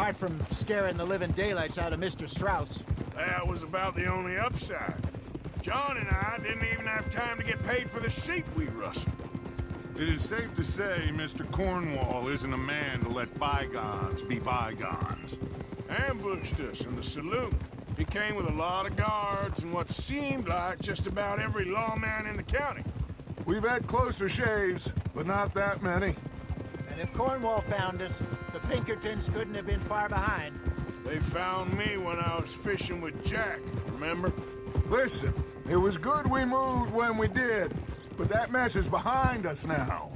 apart from scaring the living daylights out of Mr. Strauss. That was about the only upside. John and I didn't even have time to get paid for the sheep we rustled. It is safe to say Mr. Cornwall isn't a man to let bygones be bygones. Ambushed us in the saloon. He came with a lot of guards and what seemed like just about every lawman in the county. We've had closer shaves, but not that many. And if Cornwall found us, the Pinkertons couldn't have been far behind. They found me when I was fishing with Jack, remember? Listen, it was good we moved when we did, but that mess is behind us now.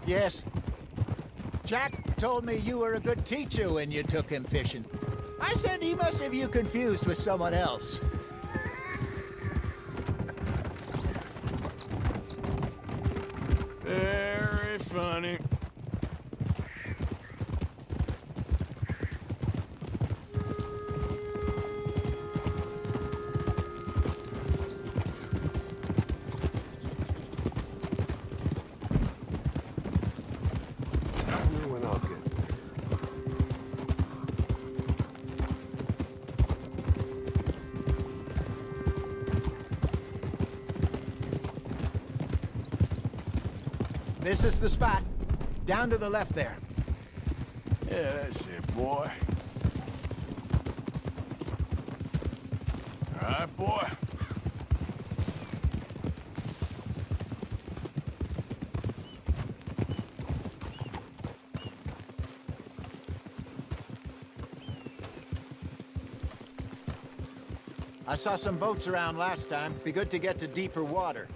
Yes. Jack told me you were a good teacher when you took him fishing. I said he must have you confused with someone else. Very funny. This is the spot. Down to the left there. Yeah, that's it, boy. All right, boy. I saw some boats around last time. Be good to get to deeper water.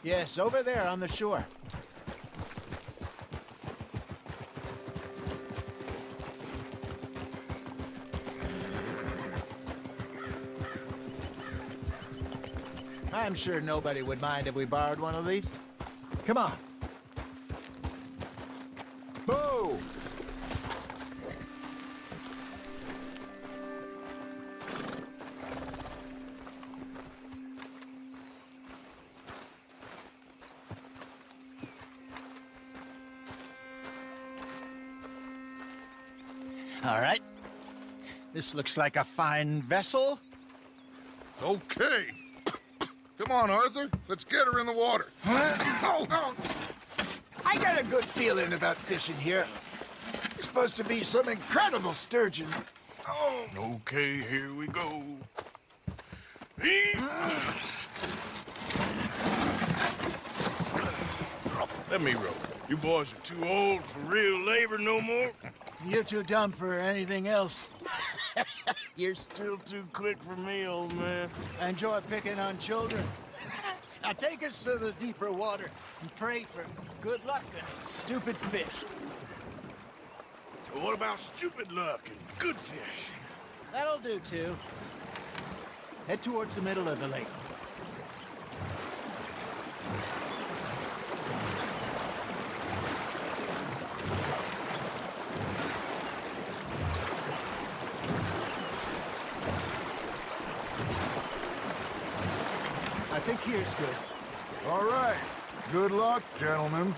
Yes, over there on the shore. I'm sure nobody would mind if we borrowed one of these. Come on. Boo! All right. This looks like a fine vessel. Okay. Come on, Arthur. Let's get her in the water. I got a good feeling about fishing here. There's supposed to be some incredible sturgeon. Oh. Okay, here we go. Let me row. You boys are too old for real labor no more. You're too dumb for anything else. You're still too quick for me, old man. I enjoy picking on children. Now take us to the deeper water and pray for good luck and stupid fish. But what about stupid luck and good fish? That'll do, too. Head towards the middle of the lake. I think here's good. All right. Good luck, gentlemen.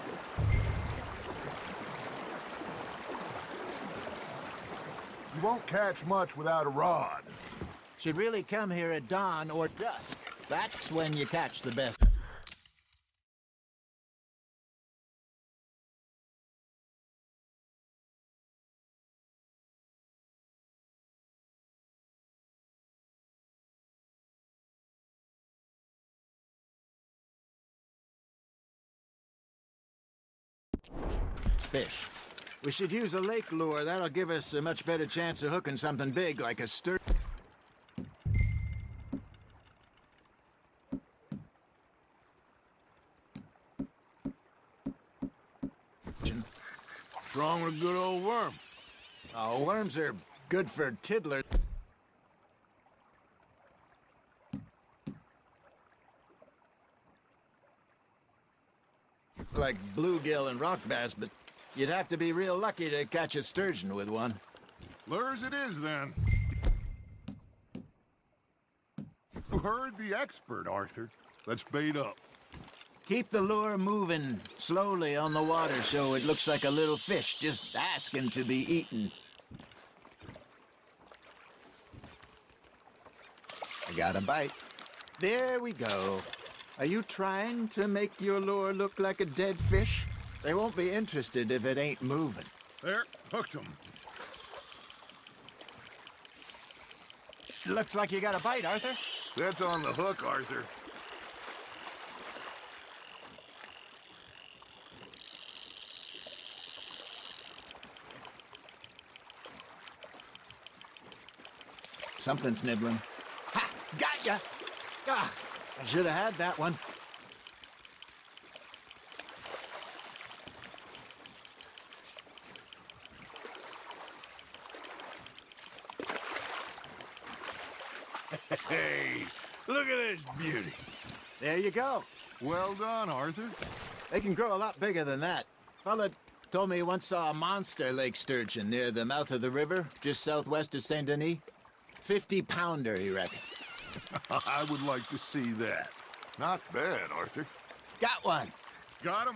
You won't catch much without a rod. Should really come here at dawn or dusk. That's when you catch the best. Fish. We should use a lake lure. That'll give us a much better chance of hooking something big like a sturgeon. What's wrong with a good old worm? Oh, worms are good for tiddlers. Like bluegill and rock bass, but you'd have to be real lucky to catch a sturgeon with one. Lures it is, then. You heard the expert, Arthur. Let's bait up. Keep the lure moving slowly on the water so it looks like a little fish just asking to be eaten. I got a bite. There we go. Are you trying to make your lure look like a dead fish? They won't be interested if it ain't moving. There, hooked him. Looks like you got a bite, Arthur. That's on the hook, Arthur. Something's nibbling. Ha! Got ya! Ah, I should have had that one. Hey, look at this beauty. There you go. Well done, Arthur. They can grow a lot bigger than that. Fella told me he once saw a monster lake sturgeon near the mouth of the river, just southwest of Saint Denis. 50-pounder, he reckoned. I would like to see that. Not bad, Arthur. Got one. Got him.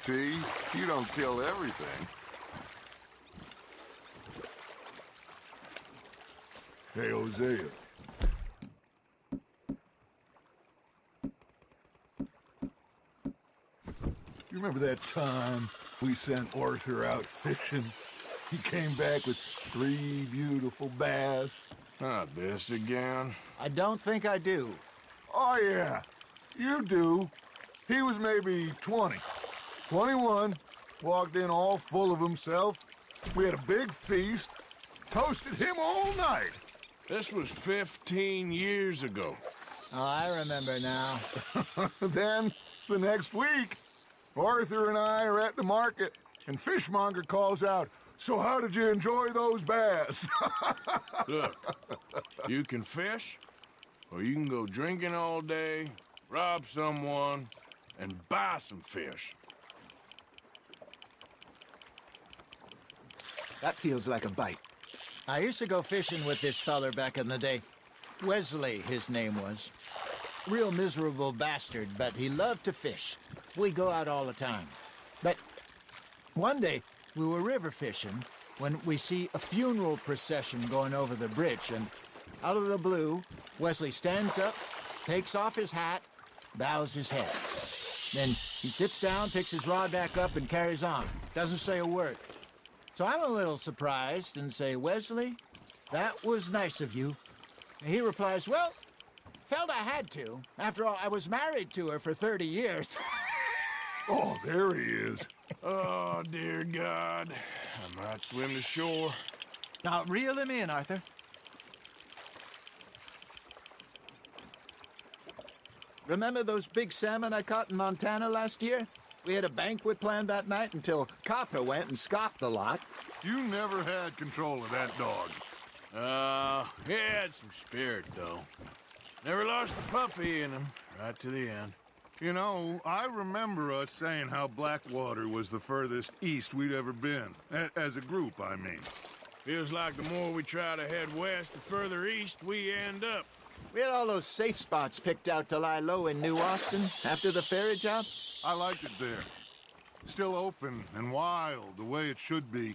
See, you don't kill everything. Hey, Hosea. You remember that time we sent Arthur out fishing? He came back with 3 beautiful bass. Not this again. I don't think I do. Oh, yeah. You do. He was maybe 20. 21. Walked in all full of himself. We had a big feast. Toasted him all night. This was 15 years ago. Oh, I remember now. Then, the next week, Arthur and I are at the market, and Fishmonger calls out, "So how did you enjoy those bass?" Look, you can fish, or you can go drinking all day, rob someone, and buy some fish. That feels like a bite. I used to go fishing with this feller back in the day. Wesley, his name was. Real miserable bastard, but he loved to fish. We'd go out all the time. But one day, we were river fishing when we see a funeral procession going over the bridge, and out of the blue, Wesley stands up, takes off his hat, bows his head. Then he sits down, picks his rod back up, and carries on. Doesn't say a word. So I'm a little surprised and say, "Wesley, that was nice of you." And he replies, "Well, felt I had to. After all, I was married to her for 30 years. Oh, there he is. Oh, dear God. I might swim to shore. Now, reel him in, Arthur. Remember those big salmon I caught in Montana last year? We had a banquet planned that night until Copper went and scoffed the lot. You never had control of that dog. He had some spirit, though. Never lost the puppy in him, right to the end. You know, I remember us saying how Blackwater was the furthest east we'd ever been. As a group, I mean. Feels like the more we try to head west, the further east we end up. We had all those safe spots picked out to lie low in New Austin after the ferry job. I liked it there. Still open and wild, the way it should be.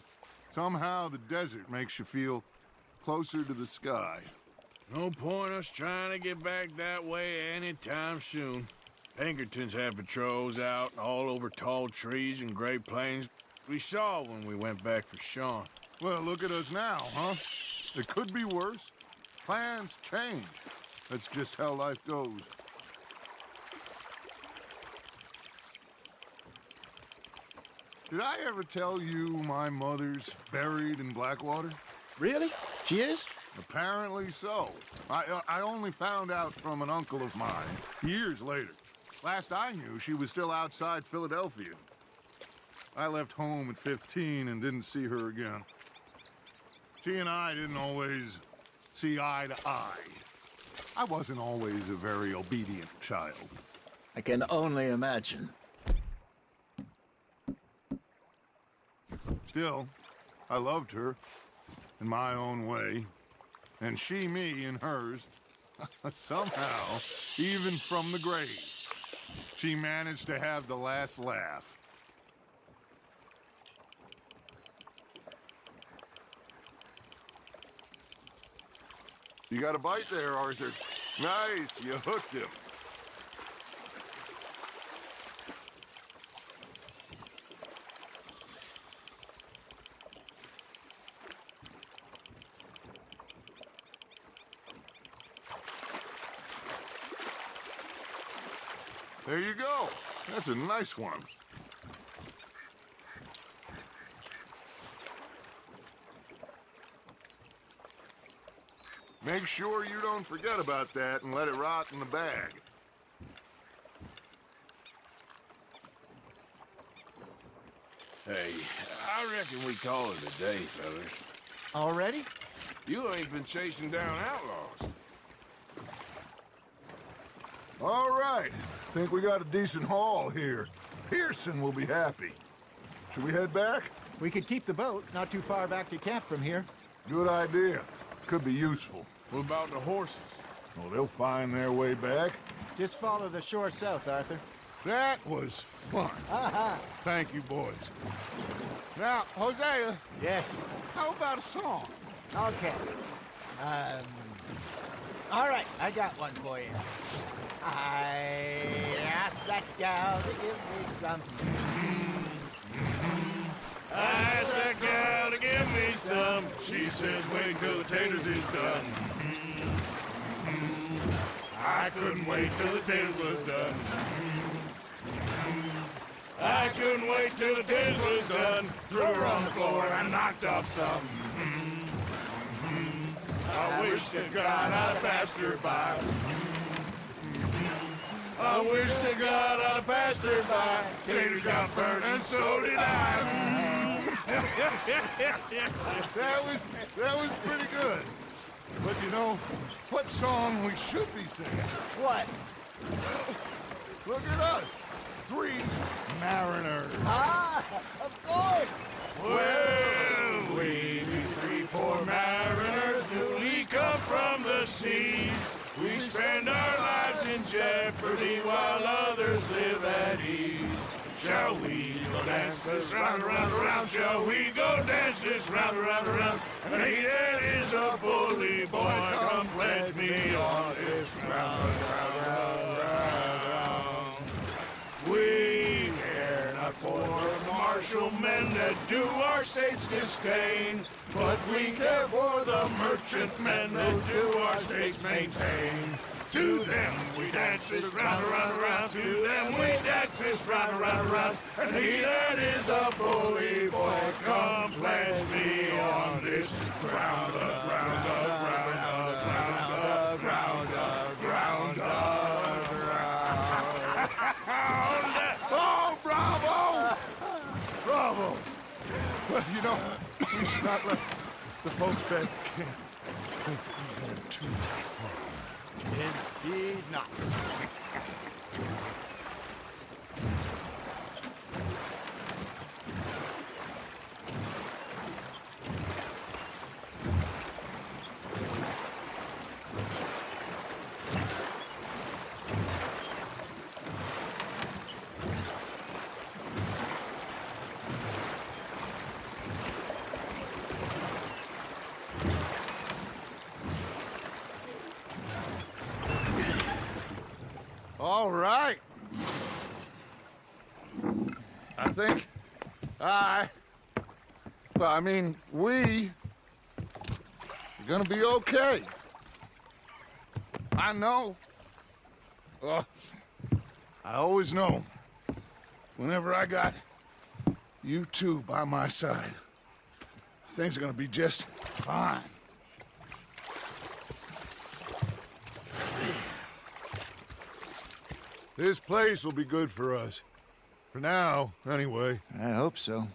Somehow the desert makes you feel closer to the sky. No point us trying to get back that way anytime soon. Pinkertons had patrols out all over tall trees and Great Plains. We saw when we went back for Sean. Well, look at us now, huh? It could be worse. Plans change. That's just how life goes. Did I ever tell you my mother's buried in Blackwater? Really? She is? Apparently so. I only found out from an uncle of mine years later. Last I knew, she was still outside Philadelphia. I left home at 15 and didn't see her again. She and I didn't always see eye to eye. I wasn't always a very obedient child. I can only imagine. Still, I loved her in my own way, and she me in hers. Somehow, even from the grave, she managed to have the last laugh. You got a bite there, Arthur. Nice, you hooked him. There you go. That's a nice one. Make sure you don't forget about that and let it rot in the bag. Hey, I reckon we call it a day, fellas. Already? You ain't been chasing down outlaws. All right. Think we got a decent haul here. Pearson will be happy. Should we head back? We could keep the boat not too far back to camp from here. Good idea. Could be useful. What about the horses? Well, they'll find their way back. Just follow the shore south, Arthur. That was fun. Thank you, boys. Now, Hosea, Yes. how about a song? Okay. All right, I got one for you. I asked that gal to give me some. I asked that gal to give me some. She says, wait till the taters is done. I couldn't wait till the taters was done. I couldn't wait till the taters was done. Threw her on the floor and knocked off some. I wish to God I'd have passed her by. I wish to God I'd have passed her by. Taters got burnt and so did I. That was pretty good. But you know, what song we should be singing? What? Look at us. 3 mariners. Ah, of course. Well, we be 3 poor mariners newly come from the sea. We spend our lives in jeopardy while others live at ease. Shall we go dance this round, around, around? Shall we go dance this round, around, around? And he that is a bully boy, come pledge me on this ground, round, round, round. We care not for the martial men that do our state's disdain, but we care for the merchant men that do our state's maintain. To them we dance this round, around, around. To them we dance this round, around, around. And he that is a bully boy, come pledge me on this ground, up, ground, up, ground, up, ground, up, ground, up, ground, up, ground. Oh, bravo! Bravo! Well, you know, we should not let the folks back camp think that we went too far. Indeed not. All right. I think we are gonna be okay. I know. I always know. Whenever I got you two by my side, things are gonna be just fine. This place will be good for us. For now, anyway. I hope so.